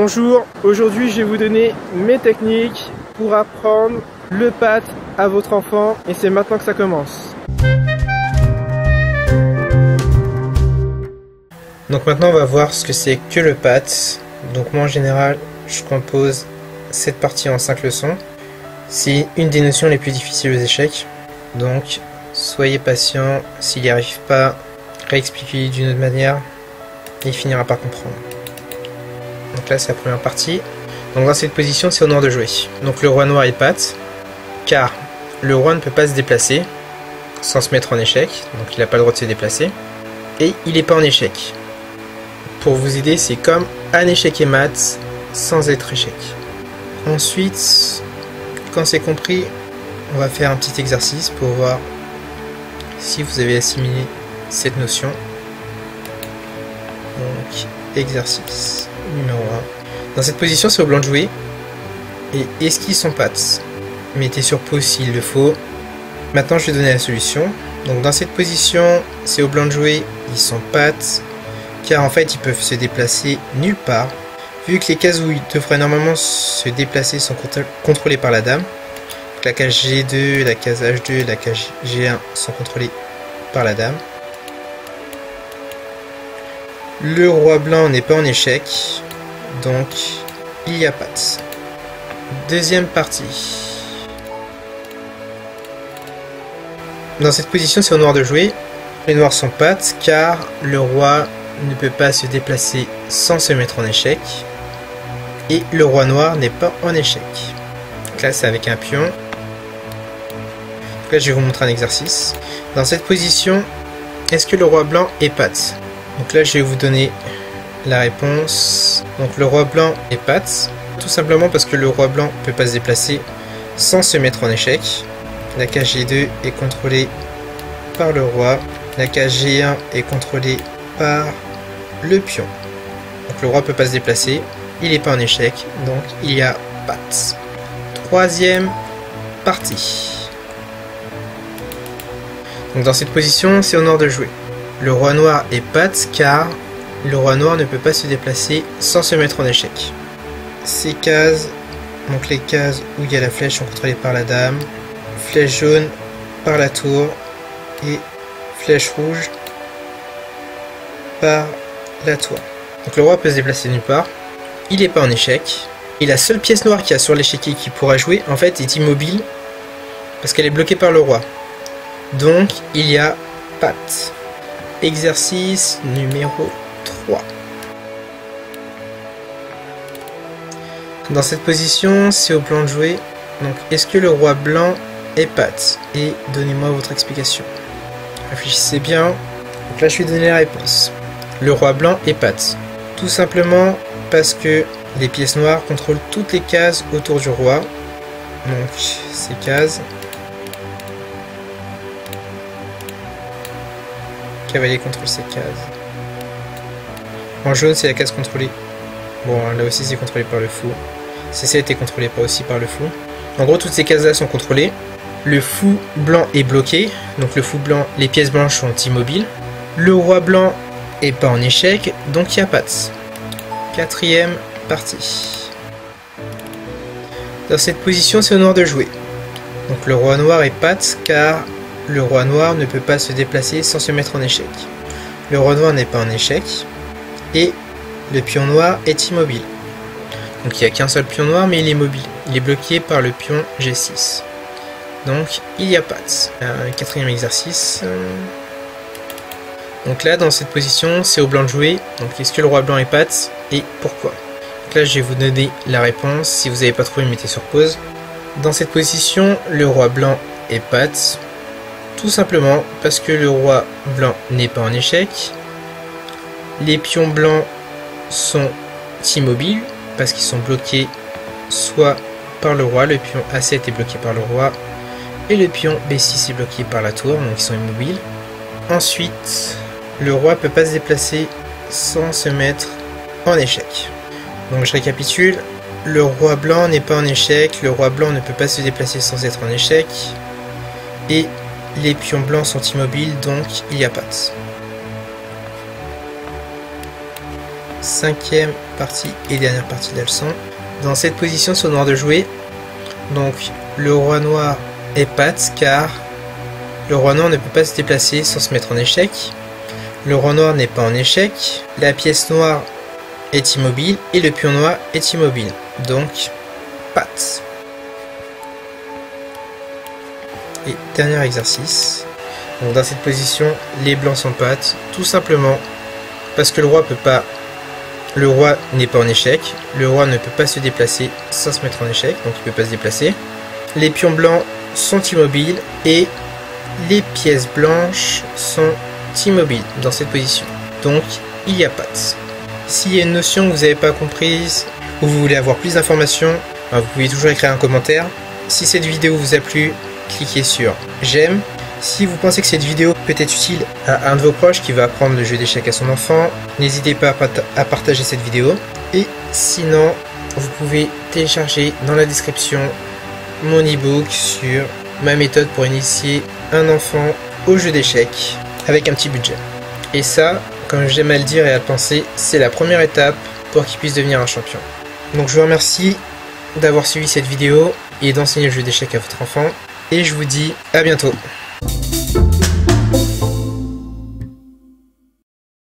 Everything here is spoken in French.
Bonjour, aujourd'hui je vais vous donner mes techniques pour apprendre le pat à votre enfant et c'est maintenant que ça commence. Donc maintenant on va voir ce que c'est que le pat. Donc moi en général je compose cette partie en 5 leçons. C'est une des notions les plus difficiles aux échecs. Donc soyez patient, s'il n'y arrive pas, réexpliquez d'une autre manière et il finira par comprendre. Donc là c'est la première partie. Donc dans cette position c'est au noir de jouer. Donc le roi noir est pat, car le roi ne peut pas se déplacer sans se mettre en échec, donc il n'a pas le droit de se déplacer. Et il n'est pas en échec. Pour vous aider, c'est comme un échec et mat sans être échec. Ensuite, quand c'est compris, on va faire un petit exercice pour voir si vous avez assimilé cette notion. Donc, exercice numéro 1. Dans cette position, c'est au blanc de jouer et esquisse son pat. Mettez sur pause s'il le faut. Maintenant, je vais donner la solution. Donc, dans cette position, c'est au blanc de jouer, ils sont pat, car en fait, ils peuvent se déplacer nulle part. Vu que les cases où ils devraient normalement se déplacer sont contrôlées par la dame. Donc, la case G2, la case H2, la case G1 sont contrôlées par la dame. Le roi blanc n'est pas en échec, donc il y a pat. Deuxième partie. Dans cette position, c'est au noir de jouer. Les noirs sont pat, car le roi ne peut pas se déplacer sans se mettre en échec. Et le roi noir n'est pas en échec. Donc là, c'est avec un pion. Donc là, je vais vous montrer un exercice. Dans cette position, est-ce que le roi blanc est pat? Donc là, je vais vous donner la réponse. Donc le roi blanc est pat, tout simplement parce que le roi blanc ne peut pas se déplacer sans se mettre en échec. La case G2 est contrôlée par le roi. La case G1 est contrôlée par le pion. Donc le roi ne peut pas se déplacer. Il n'est pas en échec. Donc il y a pat. Troisième partie. Donc dans cette position, c'est au noir de jouer. Le roi noir est pat car le roi noir ne peut pas se déplacer sans se mettre en échec. Ces cases, donc les cases où il y a la flèche sont contrôlées par la dame. Flèche jaune par la tour et flèche rouge par la tour. Donc le roi peut se déplacer nulle part. Il n'est pas en échec. Et la seule pièce noire qu'il y a sur l'échiquier qui pourra jouer, en fait, est immobile parce qu'elle est bloquée par le roi. Donc il y a pat. Exercice numéro 3. Dans cette position, c'est au blanc de jouer. Donc est-ce que le roi blanc est pat? Et donnez-moi votre explication. Réfléchissez bien. Donc là, je vais donner la réponse. Le roi blanc est pat. Tout simplement parce que les pièces noires contrôlent toutes les cases autour du roi. Donc, ces cases. Cavalier contrôle ces cases. En jaune, c'est la case contrôlée. Bon, là aussi, c'est contrôlé par le fou. C7 est contrôlé aussi par le fou. En gros, toutes ces cases-là sont contrôlées. Le fou blanc est bloqué, donc le fou blanc, les pièces blanches sont immobiles. Le roi blanc est pas en échec, donc il y a pat. Quatrième partie. Dans cette position, c'est au noir de jouer. Donc le roi noir est pat, car le roi noir ne peut pas se déplacer sans se mettre en échec. Le roi noir n'est pas en échec, et le pion noir est immobile. Donc il n'y a qu'un seul pion noir, mais il est mobile. Il est bloqué par le pion G6. Donc il y a pat. Quatrième exercice. Donc là, dans cette position, c'est au blanc de jouer. Donc est-ce que le roi blanc est pat et pourquoi? Donc là, je vais vous donner la réponse. Si vous n'avez pas trouvé, mettez sur pause. Dans cette position, le roi blanc est pat. Tout simplement parce que le roi blanc n'est pas en échec. Les pions blancs sont immobiles parce qu'ils sont bloqués soit par le roi, le pion A7 est bloqué par le roi, et le pion B6 est bloqué par la tour, donc ils sont immobiles. Ensuite, le roi ne peut pas se déplacer sans se mettre en échec. Donc je récapitule, le roi blanc n'est pas en échec, le roi blanc ne peut pas se déplacer sans être en échec, et les pions blancs sont immobiles, donc il y a pat. 5e partie et dernière partie de la leçon. Dans cette position, c'est au noir de jouer. Donc le roi noir est patte car le roi noir ne peut pas se déplacer sans se mettre en échec. Le roi noir n'est pas en échec. La pièce noire est immobile et le pion noir est immobile. Donc patte. Et dernier exercice. Donc dans cette position, les blancs sont pattes, tout simplement parce que le roi n'est pas en échec. Le roi ne peut pas se déplacer sans se mettre en échec, donc il ne peut pas se déplacer. Les pions blancs sont immobiles et les pièces blanches sont immobiles dans cette position. Donc il y a patte. S'il y a une notion que vous n'avez pas comprise ou vous voulez avoir plus d'informations, vous pouvez toujours écrire un commentaire. Si cette vidéo vous a plu, cliquez sur j'aime. Si vous pensez que cette vidéo peut être utile à un de vos proches qui va apprendre le jeu d'échecs à son enfant, n'hésitez pas à partager cette vidéo. Et sinon, vous pouvez télécharger dans la description mon e-book sur ma méthode pour initier un enfant au jeu d'échecs avec un petit budget. Et ça, comme j'aime à le dire et à le penser, c'est la première étape pour qu'il puisse devenir un champion. Donc je vous remercie d'avoir suivi cette vidéo et d'enseigner le jeu d'échecs à votre enfant. Et je vous dis à bientôt.